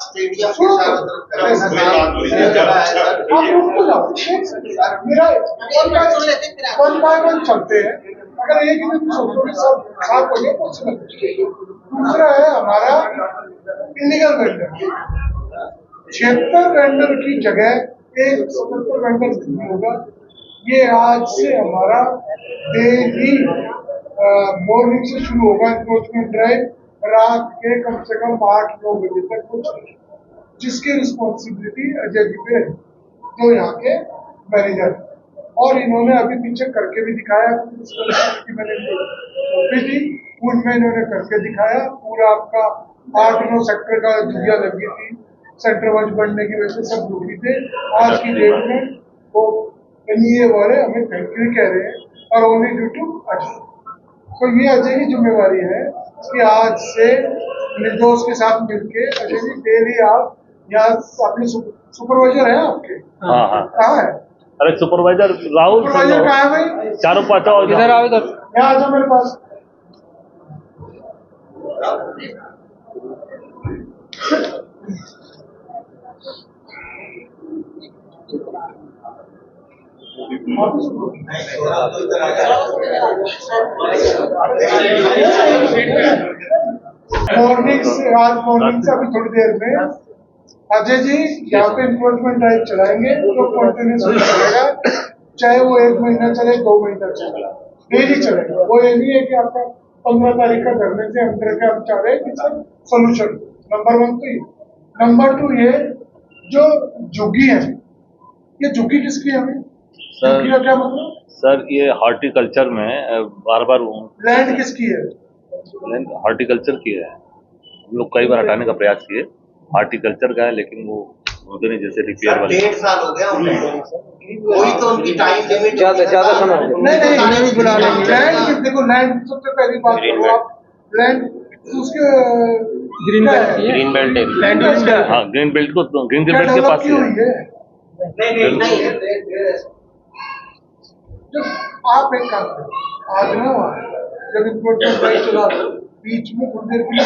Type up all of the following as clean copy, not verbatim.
Stadium के चारों तरफ आप रुक जाओ, मेरा वन बाय वन चलते हैं। अगर एक ही सोचोगे सब साफ हो गया पॉसिबल। दूसरा है हमारा इलीगल वेंडर, 76 वेंडर की जगह 177 वेंडर नहीं होगा। ये आज से हमारा डेली मॉर्निंग से शुरू होगा एनक्रोचमेंट ड्राइव, रात के कम से कम 8-9 बजे तक कुछ, जिसकी रिस्पॉन्सिबिलिटी अजय जी पे है, जो यहाँ के मैनेजर। और इन्होंने अभी पीछे करके भी दिखाया, उनमें इन्होंने करके दिखाया। पूरा आपका 8-9 सेक्टर का झुगिया लगी थी, सेंटर वंच बढ़ने की वजह से सब दुखी थे। आज की डेट में वो एनईए वाले हमें थैंक यू कह रहे हैं और ओनली ड्यू टू अजय। तो ये अजय की जिम्मेवारी है कि आज से निर्दोष के साथ मिलके अजय जी डेली आप यहाँ अपने सुपरवाइजर है आपके? हाँ। कहाँ है? अरे सुपरवाइजर राहुल कहाँ है भाई? चारों पांचों इधर आओ, इधर यहाँ आ जाओ मेरे पास। मॉर्निंग से अभी थोड़ी देर में अजय जी यहाँ पे एनक्रोचमेंट ड्राइव चलाएंगे, तो कंटिन्यूसली चलेगा, चाहे वो 1 महीना चले 2 महीना चले, डेली चलेगा। वो ये नहीं है कि आपका 15 तारीख का धरने से अंदर के हम चाह रहे हैं कि सर सोल्यूशन। नंबर 1 तो ये। नंबर 2 ये जो झुग्गी है, ये झुग्गी किसकी है? हमें झुग्गी का क्या मतलब? सर ये हॉर्टिकल्चर में बार लैंड किसकी है? हॉर्टिकल्चर की है। हम लोग कई बार हटाने का प्रयास किए, हॉर्टिकल्चर का है, लेकिन वो होते नहीं, जैसे रिपेयर वाले। 1.5 साल हो गया उन्हें, वही तो उनकी टाइम लिमिट ज्यादा समय नहीं बुला लेंगे। लैंड देखो, लैंड सबसे पहली बात करो आप, लैंड उसके ग्रीन बेल्ट है। हाँ, ग्रीन बेल्ट को ग्रीन बेल्ट के पास ही है। जब आप एक काम करो, आज ना जब एनक्रोचमेंट ड्राइव चला बीच में थोड़ी देर के लिए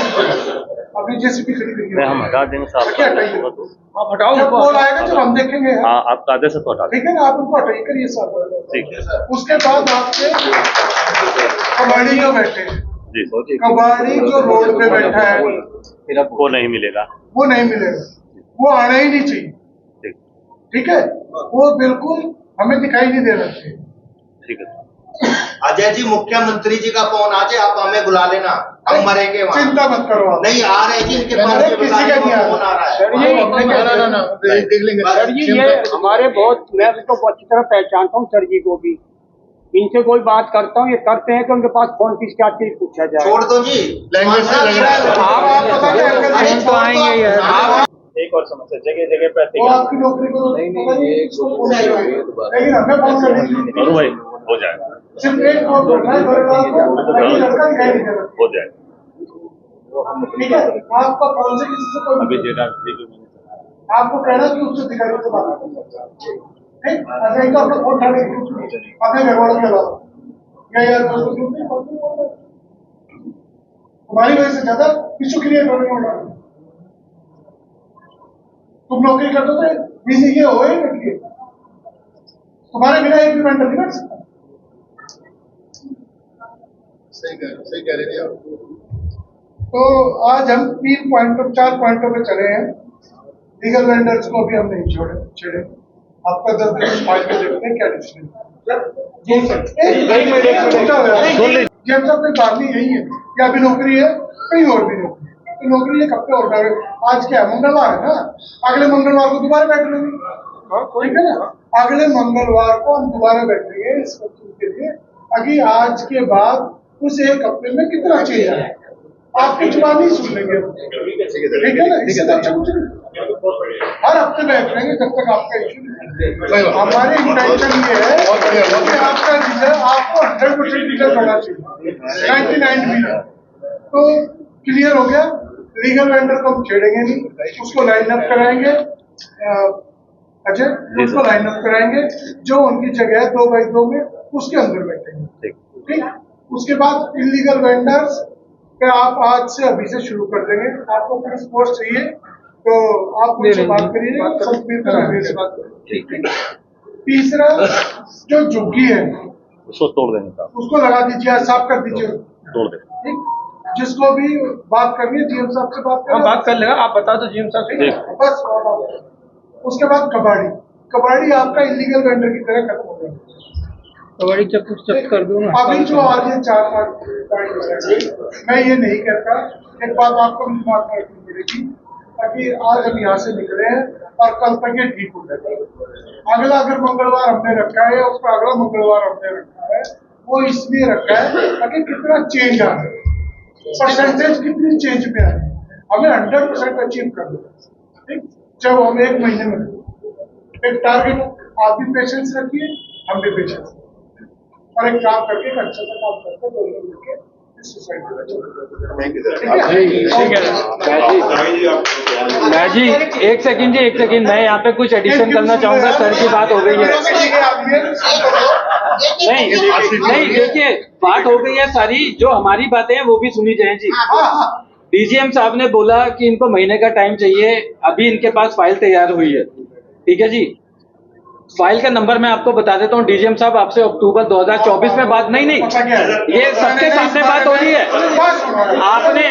अभी जेसीबी खड़ी करिए, हम हटा देंगे साहब। क्या हटाइए? आप हटाओ, जब कॉल आएगा जब हम देखेंगे। हाँ, आपका आदेश है तो हटा, ठीक है ना? आप उनको हटाइए, करिए सर। ठीक है। उसके बाद आपके कबाड़ी जो बैठे हैं, जी, कबाड़ी जो रोड पे बैठा है वो नहीं मिलेगा, वो नहीं मिलेगा, वो आना ही नहीं चाहिए। ठीक है? वो बिल्कुल हमें दिखाई नहीं देना चाहिए। ठीक है। अजय जी, मुख्यमंत्री जी का फोन आ जाए, आप हमें बुला लेना, हम मरेंगे वहाँ। चिंता मत करो, नहीं आ रहे जी, इनके पास किसी का नहीं फोन आ रहा है। देख लेंगे सर जी, ये हमारे बहुत, मैं तो अच्छी तरह पहचानता हूँ सर जी को भी। इनसे कोई बात करता हूँ, ये करते हैं कि उनके पास फोन किस क्या चीज पूछा जाए। छोड़ दो जी, आप तो आएंगे यार। एक और समस्या, जगह जगह पे वो आपकी नौकरी को लेकिन हमें फोन करनी भाई हो जाएगा, सिर्फ एक फोन करना है, लड़का दिखाई नहीं दे रहा। हो जाएगा। ठीक है? आपका फोन से किसी से कोई अभी डेटा आपको कहना कि उससे दिखाई से बात ठीक, ऐसा ही तो अपना फोन उठाने की अपने घर वालों के अलावा या यार हमारी वजह से ज्यादा इशू क्रिएट होने वाला। तुम नौकरी करते थे, बिजी ये हो ही नहीं, तुम्हारे बिना एक भी वेंडर नहीं बैठ सकता। सही कह रहे थे आप। तो आज हम 4 पॉइंटों पे चले हैं। लीगल वेंडर्स को अभी हम नहीं छेड़े। आपका 10 दिन फाइल में देखते हैं क्या डिसीजन। जब तक कोई बात नहीं यही है कि अभी नौकरी है, कहीं और भी नौकरी है, तो नौकरी ये कब तक और करें? आज क्या मंगलवार है ना, अगले मंगलवार को दोबारा बैठ लेंगे। ठीक है ना? अगले मंगलवार को हम दोबारा बैठेंगे इस के लिए, अभी आज के बाद उस एक हफ्ते में कितना चेंज है आपकी जुबान नहीं सुन लेंगे। ठीक है ना? इससे अच्छा कुछ नहीं, हर हफ्ते बैठ लेंगे जब तक आपका इशू। हमारी इंटेंशन ये है कि आपका रिजल्ट आपको 100% रिजल्ट होना चाहिए, 99 भी नहीं। तो क्लियर हो गया, लीगल वेंडर को हम छेड़ेंगे नहीं, उसको लाइन अप कराएंगे। अजय, उसको लाइन अप कराएंगे, जो उनकी जगह है 2x2 में उसके अंदर बैठेंगे। ठीक, उसके बाद इलीगल वेंडर्स पे आप आज से अभी से शुरू कर देंगे। आपको पुलिस फोर्स चाहिए तो आप मुझसे बात करिए, सतबीर कराइए से बात करिए। तीसरा जो झुग्गी है उसको तोड़ देंगे साहब, उसको लगा दीजिए, साफ कर दीजिए, तोड़ देंगे। ठीक। जिसको भी बात करनी है जीएम साहब से बात हम करें, बात कर लेगा, आप बता दो जीएम साहब से। बस। उसके बाद कबाड़ी आपका इलीगल वेंडर की तरह खत्म हो गया। कबाड़ी चेक कर दो ना। अभी जो आज ये 4-5 गाड़ी हो रही है, मैं ये नहीं कहता, एक बात आपको भी दिमाग में रखनी पड़ेगी, ताकि आज हम यहाँ से निकले हैं और कल तक ये ठीक हो जाए। अगला अगर मंगलवार हमने रखा है, उसका अगला मंगलवार हमने रखा है, वो इसलिए रखा है ताकि कितना चेंज आ रहा है, परसेंटेज कितनी चेंज पे आ रही है, हमें 100% अचीव करना है। ठीक, जब हम 1 महीने में एक टारगेट, आप भी पेशेंस रखिए, हम भी पेशेंस और एक काम करके, एक अच्छा सा काम करके दोनों मिलकर इस सोसाइटी में मैं जी एक सेकंड मैं यहाँ पे कुछ एडिशन करना चाहूंगा। सर की बात हो गई है, नहीं देखिए, बात हो गई है सारी, जो हमारी बातें हैं वो भी सुनी जाए जी। डीजीएम साहब ने बोला कि इनको महीने का टाइम चाहिए, अभी इनके पास फाइल तैयार हुई है, ठीक है जी। फाइल का नंबर मैं आपको बता देता हूँ। डीजीएम साहब आपसे अक्टूबर 2024 में बात नहीं ये सबके सामने बात हो रही है। आपने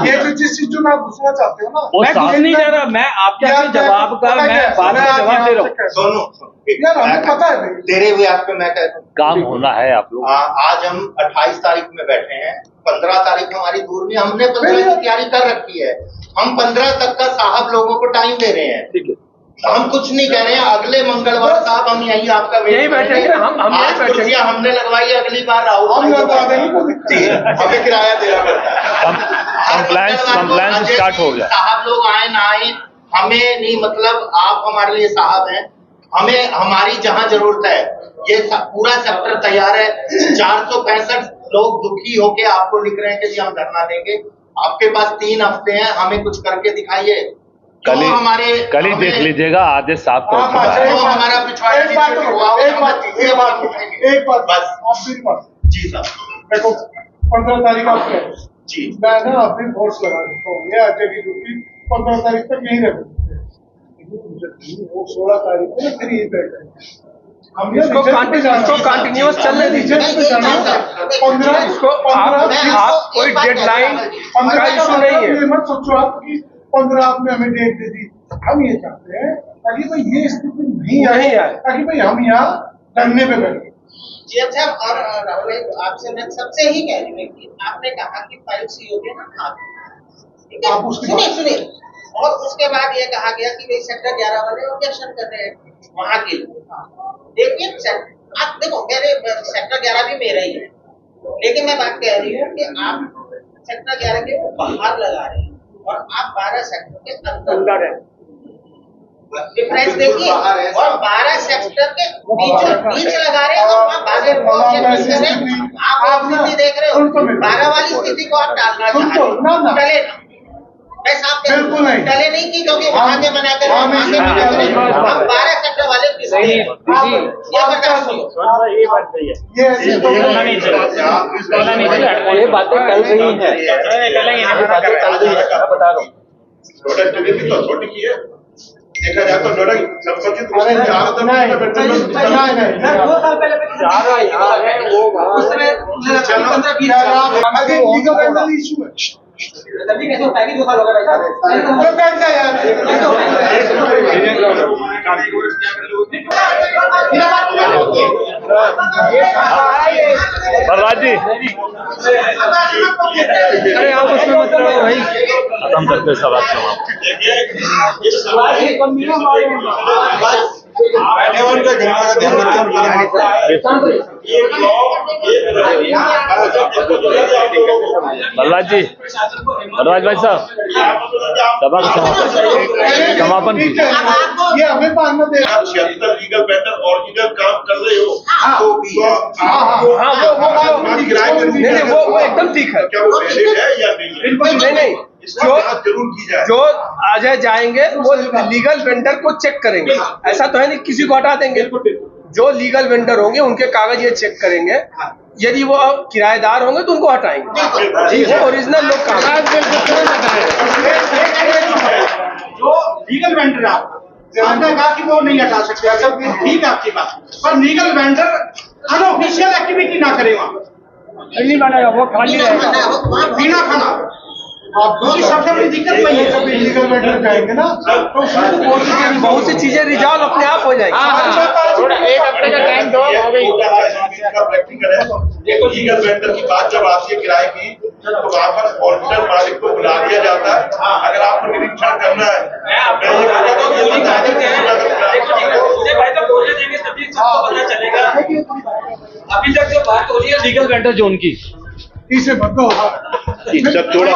ये जो जिस चीज में आप घुसना चाहते हो ना, मैं कुछ नहीं दे रहा, मैं आपके जवाब का मैं बाद में जवाब दे रहा हूँ। सोनू यार हमें पता है भाई, तेरे हुए आप पे मैं कहता हूँ काम होना है आप लोग। आज हम 28 तारीख में बैठे हैं, 15 तारीख हमारी दूर में, हमने 15 की तैयारी कर रखी है। हम 15 तक का साहब लोगों को टाइम दे रहे हैं, ठीक है। हम कुछ नहीं कह रहे हैं, अगले मंगलवार साहब हम यही आपका यही बैठेंगे, हम आज कुर्सियां हमने लगवाई, अगली बार राहुल हम लगवा देंगे, जी, हमें किराया देना पड़ता है। कंप्लायंस स्टार्ट हो गया। साहब लोग आए ना आए हमें नहीं मतलब, आप हमारे लिए साहब हैं, हमें हमारी जहां जरूरत है, ये पूरा सेक्टर तैयार है। 465 लोग दुखी होके आपको लिख रहे हैं कि जी हम धरना देंगे। आपके पास 3 हफ्ते हैं, हमें कुछ करके दिखाइए। कल ही देख लीजिएगा, आदेश साफ कर चुका है। हमारा पिछवाड़ा एक बात बस, आप फिर बात जी साहब देखो, 15 तारीख आप कह जी, मैं ना अपनी फोर्स लगा देता हूँ, ये अजय की ड्यूटी 15 तारीख तक यही रख देते हैं, वो 16 तारीख को फिर यही बैठे। इसको कंटिन्यूअस चलने दीजिए। 15 इसको आप कोई डेडलाइन का इशू नहीं है। मत सोचो आप कि 15 आपने हमें डेट दे दी। हम ये चाहते हैं ताकि भाई ये स्थिति नहीं आए, ताकि भाई हम यहाँ धरने पे बैठे। जीएम साहब और राहुल आपसे मैं सबसे ही कह रही हूँ कि आपने कहा कि फाइल सीओ के ना था, ठीक है, सुनिए और उसके बाद ये कहा गया कि भाई सेक्टर 11 वाले ऑब्जेक्शन कर रहे हैं वहां के लिए। देखिए आप देखो, मेरे सेक्टर 11 भी मेरा ही है, लेकिन मैं बात कह रही हूँ कि आप सेक्टर 11 के बाहर लगा रहे हैं और आप 12 सेक्टर के अंदर है। डिफरेंस देखिए, और 12 सेक्टर के बीच लगा रहे हैं और वहाँ बाहर ऑब्जेक्शन कर रहे हैं। आप स्थिति देख रहे हो, 12 वाली स्थिति को आप डालना चाह रहे हो, टले ना। मैं साफ कह रहा हूं, टले नहीं की, क्योंकि वहां के मना कर वहां के मना करें, हम 12 सेक्टर वाले पिछले हैं। ये बर्दाश्त नहीं हो। ये बात सही है, ये ऐसे तो ये बातें कल रही है, ये बातें कल रही है, मैं बता रहा हूँ। छोटी की है, देखा जाए तो नोडा संबंधित नहीं 2 साल पहले इशू है, जल्दी कैसे होता है कि 2 साल हो गए तो बैठ जाए यार। बलराज जी अरे आप उसमें मत रहो भाई, खत्म करते सब आपसे बलराज भाई साहब सभा का समापन कीजिए। ये हमें मानना दे। आप 76 लीगल बेटर ओरिजिनल काम कर रहे हो नहीं वो एकदम ठीक है। क्या वो वैलिड है या नहीं है? नहीं इसकी जांच जरूर की जाए। जो आज जाएंगे वो लीगल वेंडर को चेक करेंगे, ऐसा तो है नहीं किसी को हटा देंगे। जो लीगल वेंडर होंगे उनके कागज ये चेक करेंगे, यदि वो किराएदार होंगे तो उनको हटाएंगे, वो ओरिजिनल लोग कागज। जो लीगल वेंडर आपने कहा कि वो नहीं हटा सकते, अच्छा ठीक है आपकी बात, पर लीगल वेंडर अनऑफिशियल एक्टिविटी ना करे वहाँ, नहीं बनेगा, वो खाली रहेगा बिना खाना। क्योंकि सबसे बड़ी दिक्कत वही है, जब इलीगल वेंडर जाएंगे ना तो उसमें बहुत सी चीजें रिजॉल्व अपने आप हो जाएगी। थोड़ा एक हफ्ते का टाइम दो। प्रैक्टिकल है, देखो लीगल वेंडर की बात जब आती है किराए की, तो वहाँ पर ऑर्डिनल मालिक को बुला दिया जाता है। अगर आपको निरीक्षण करना है, अभी तक जो बात हो रही है लीगल वेंडर जोन की, इसे बदलो सब थोड़ा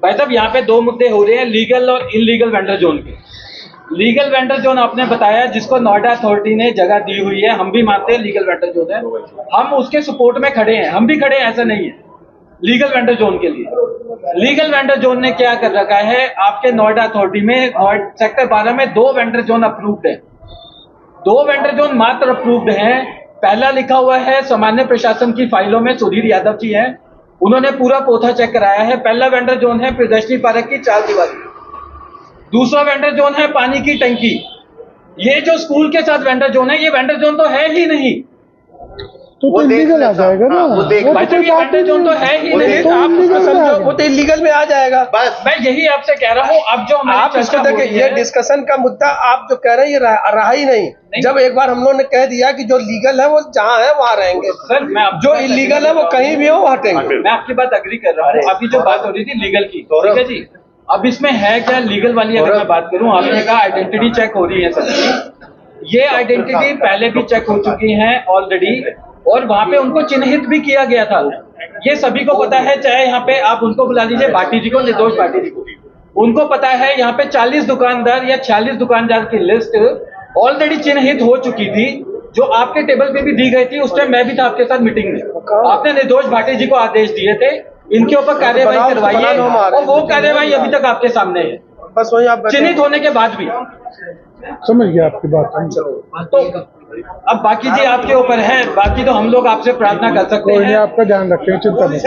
भाई साहब यहाँ पे दो मुद्दे हो रहे हैं, लीगल और इनलीगल वेंडर जोन के। लीगल वेंडर जोन आपने बताया जिसको नोएडा अथॉरिटी ने जगह दी हुई है, हम भी मानते हैं लीगल वेंडर जोन है, हम उसके सपोर्ट में खड़े हैं, हम भी खड़े हैं, ऐसा नहीं है। लीगल वेंडर जोन के लिए लीगल वेंडर जोन ने क्या कर रखा है, आपके नोएडा अथॉरिटी में सेक्टर 12 में 2 वेंडर जोन अप्रूव्ड है, 2 वेंडर जोन मात्र अप्रूव्ड हैं। पहला लिखा हुआ है सामान्य प्रशासन की फाइलों में, सुधीर यादव जी हैं, उन्होंने पूरा पोथा चेक कराया है। पहला वेंडर जोन है प्रियदर्शनी पार्क की 4 दीवारी, दूसरा वेंडर जोन है पानी की टंकी। ये जो स्कूल के साथ वेंडर जोन है, ये वेंडर जोन तो है ही नहीं, तो इलीगल आ जाएगा ना, भाई साहब ये वेंडर जोन तो है ही नहीं, आप उसको समझो, वो तो इलीगल में आ जाएगा। बस मैं यही आपसे कह रहा हूँ। अब जो आप इसको देखिए, ये डिस्कशन का मुद्दा आप जो कह रहे हैं ये रहा ही नहीं। जब एक बार हम लोगों ने कह दिया कि जो लीगल है वो जहाँ है वहाँ रहेंगे, सर मैं जो इलीगल है वो कहीं भी हो वो हटेंगे। मैं आपकी बात अग्री कर रहा हूँ। अभी जो बात हो रही थी लीगल की, ठीक है जी, अब इसमें है क्या लीगल वाली, अगर मैं बात करूँ, आपने कहा आइडेंटिटी चेक हो रही है सर, ये आइडेंटिटी पहले भी चेक हो चुकी है ऑलरेडी, और वहां पे उनको चिन्हित भी किया गया था, ये सभी को पता है। चाहे यहाँ पे आप उनको बुला लीजिए, भाटी जी को, निर्दोष भाटी जी को, उनको पता है। यहाँ पे 40 दुकानदार या 46 दुकानदार की लिस्ट ऑलरेडी चिन्हित हो चुकी थी, जो आपके टेबल पे भी दी गई थी। उस टाइम मैं भी था आपके साथ मीटिंग में, आपने निर्दोष भाटी जी को आदेश दिए थे इनके ऊपर कार्यवाही करवाइए, और वो कार्यवाही अभी तक आपके सामने है, बस वही आप चिन्हित होने के बाद भी। समझ गया आपकी बात। तो अब बाकी जी आपके ऊपर है, बाकी तो हम लोग आपसे प्रार्थना कर सकते कोई नहीं, हैं। आपका ध्यान रखें, चिंता नहीं।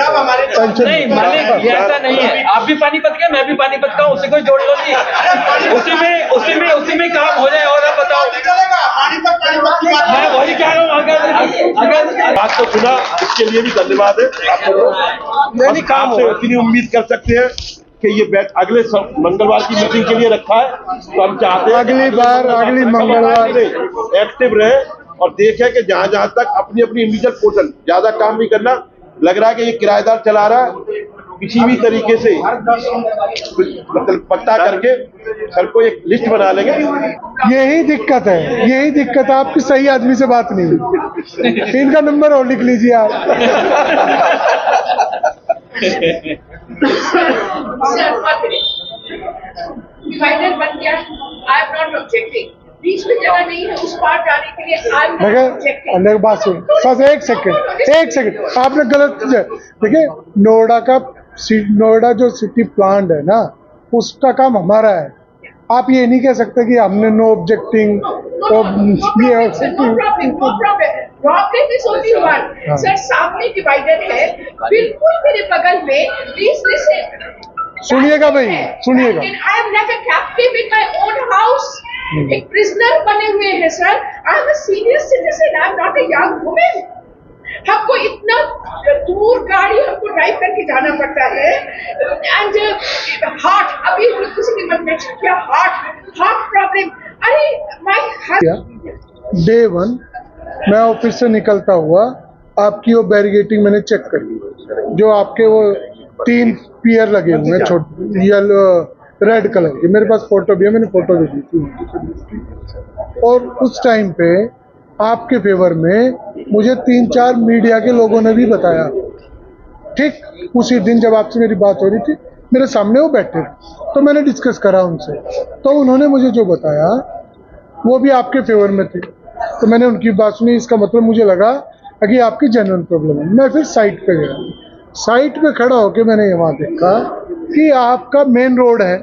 नहीं मालिक, ये ऐसा नहीं है, आप भी पानीपत के, मैं भी पानीपत का, उससे कोई जोड़ लो नहीं, उसी में काम हो जाए। और आप बताओ, मैं वही कह रहा हूँ, अगर बात को सुना, इसके लिए भी धन्यवाद है आपको। नहीं काम आपसे इतनी उम्मीद कर सकते हैं कि ये बैठ अगले मंगलवार की मीटिंग के लिए रखा है, तो हम चाहते हैं अगली मंगलवार एक्टिव रहे और देखें कि जहां जहां तक अपनी अपनी इंडिविजुअल पोर्टल, ज्यादा काम नहीं करना। लग रहा है कि ये किराएदार चला रहा है, किसी भी तरीके से मतलब पता करके सर को एक लिस्ट बना लेंगे। यही दिक्कत है, यही दिक्कत है, आपकी सही आदमी से बात नहीं हुई। इनका नंबर और लिख लीजिए आप। डिवाइडर बन गया, आई एम नॉट ऑब्जेक्टिंग, बीच में जगह नहीं है उस पार जाने के लिए, आई एम नॉट ऑब्जेक्टिंग। देखिए बात सुन, बस एक सेकंड, आपने गलत देखिए, नोएडा जो सिटी प्लान है ना, उसका काम हमारा है। आप ये नहीं कह सकते कि हमने नो ऑब्जेक्टिंग, तो ये problem is only one sir, सामने डिवाइडर है बिल्कुल मेरे बगल में, प्लीज लिसन। सुनिएगा भाई, सुनिएगा। I am like a captive in my own house, एक प्रिजनर बने हुए हैं sir. I am a senior citizen, I am not a young woman. हमको इतना दूर गाड़ी हमको ड्राइव करके जाना पड़ता है, एंड हार्ट, अभी किसी ने मत मेंशन किया हार्ट प्रॉब्लम। अरे माय हार्ट। डे 1 मैं ऑफिस से निकलता हुआ आपकी वो बैरिगेटिंग मैंने चेक करी, जो आपके वो 3 पियर लगे हुए हैं छोटे येलो रेड कलर के, मेरे पास फोटो भी है, मैंने फोटो भी दी थी। और उस टाइम पे आपके फेवर में मुझे 3-4 मीडिया के लोगों ने भी बताया, ठीक उसी दिन जब आपसे मेरी बात हो रही थी, मेरे सामने वो बैठे, तो मैंने डिस्कस करा उनसे, तो उन्होंने मुझे जो बताया वो भी आपके फेवर में थे, तो मैंने उनकी बात सुनी। इसका मतलब मुझे लगा कि आपकी जेन्युइन प्रॉब्लम है। मैं फिर साइट पे गया, साइट पे खड़ा होकर मैंने वहाँ देखा कि आपका मेन रोड है,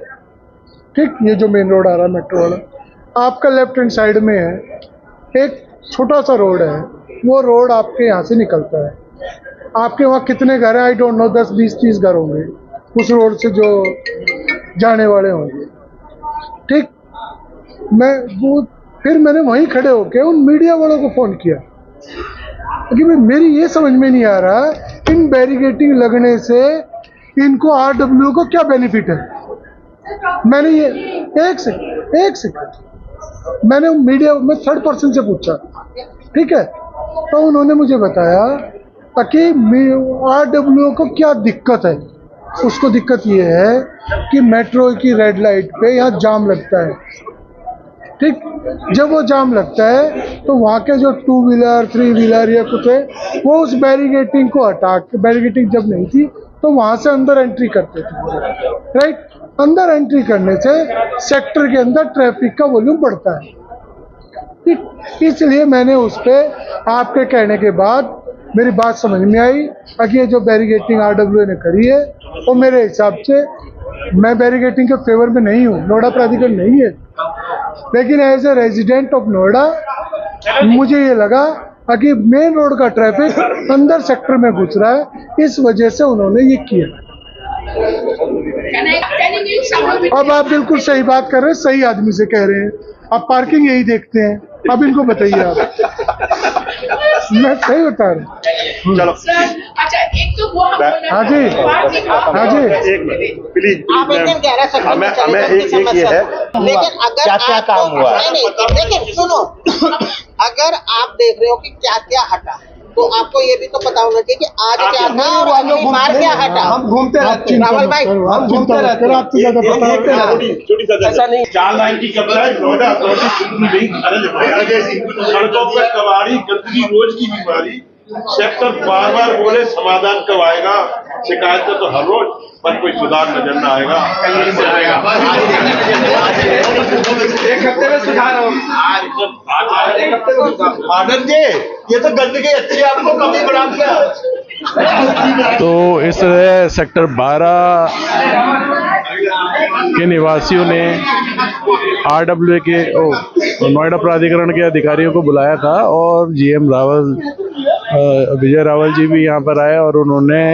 ठीक, ये जो मेन रोड आ रहा है मेट्रो वाला, आपका लेफ्ट हैंड साइड में है एक छोटा सा रोड है, वो रोड आपके यहाँ से निकलता है। आपके वहाँ कितने घर हैं आई डोंट नो, 10 20 30 घर होंगे उस रोड से जो जाने वाले होंगे। ठीक, फिर मैंने वहीं खड़े होके उन मीडिया वालों को फ़ोन किया क्योंकि मेरी ये समझ में नहीं आ रहा इन बैरिकेटिंग लगने से इनको आरडब्ल्यू को क्या बेनिफिट है। मैंने ये एक सेकंड मैंने मीडिया में थर्ड पर्सन से पूछा, ठीक है, तो उन्होंने मुझे बताया कि आरडब्ल्यू को क्या दिक्कत है। उसको दिक्कत ये है कि मेट्रो की रेड लाइट पे यहाँ जाम लगता है। ठीक, जब वो जाम लगता है तो वहाँ के जो 2 व्हीलर 3 व्हीलर या कुछ है वो उस बैरिकेटिंग को हटा के, बैरिकेटिंग जब नहीं थी तो वहाँ से अंदर एंट्री करते थे, राइट। अंदर एंट्री करने से सेक्टर के अंदर ट्रैफिक का वॉल्यूम बढ़ता है। ठीक, इसलिए मैंने उस पर आपके कहने के बाद मेरी बात समझ में आई कि ये जो बैरिकेटिंग आरडब्ल्यू ने करी है वो मेरे हिसाब से, मैं बैरिकेटिंग के फेवर में नहीं हूँ, नोएडा प्राधिकरण नहीं है, लेकिन as a resident of Noida मुझे ये लगा कि मेन रोड का ट्रैफिक अंदर सेक्टर में घुस रहा है, इस वजह से उन्होंने ये किया। अब आप बिल्कुल सही बात कर रहे हैं, सही आदमी से कह रहे हैं। आप पार्किंग यही देखते हैं, अब इनको बताइए आप। मैं सही बता रहा हूँ। चलो अच्छा, एक तो वो हाँ जी, हाँ जी, एक मिनट प्लीज। आप एकदम गहरा सकते हमें एक ये है, लेकिन अगर क्या क्या काम हुआ? नहीं, लेकिन सुनो, अगर आप देख रहे हो कि क्या क्या हटा, तो आपको ये भी तो पता होना चाहिए कि आज क्या था और अगली बार क्या हटा। हम घूमते रहते हैं, रावल भाई, हम घूमते रहते हैं, आपसे ज्यादा पता है। छोटी सा ऐसा नहीं। 4 लाइन की कब्जा है, नोएडा अथॉरिटी शुरू नहीं सड़कों पर कबाड़ी, गंदगी, रोज की बीमारी। सेक्टर बार बोले समाधान कब आएगा, शिकायतें तो हर रोज, पर कोई सुधार नजर न आएगा। एक हफ्ते में सुधार हो, आनंद जी, ये तो गंदगी अच्छी है, आपको कमी बढ़ा दिया। तो इस तरह सेक्टर 12 के निवासियों ने आरडब्ल्यू के नोएडा प्राधिकरण के अधिकारियों को बुलाया था और जीएम रावल, विजय रावल जी भी यहाँ पर आए और उन्होंने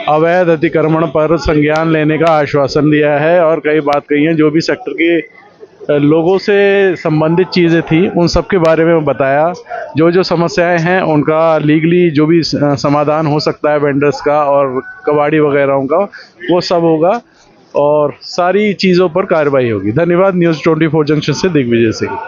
अवैध अतिक्रमण पर संज्ञान लेने का आश्वासन दिया है और कई बात कही है। जो भी सेक्टर के लोगों से संबंधित चीज़ें थी उन सब के बारे में बताया। जो समस्याएं हैं उनका लीगली जो भी समाधान हो सकता है वेंडर्स का और कबाड़ी वगैरह का, वो सब होगा और सारी चीज़ों पर कार्रवाई होगी। धन्यवाद। न्यूज़ 24 जंक्शन से दिग्विजय सिंह।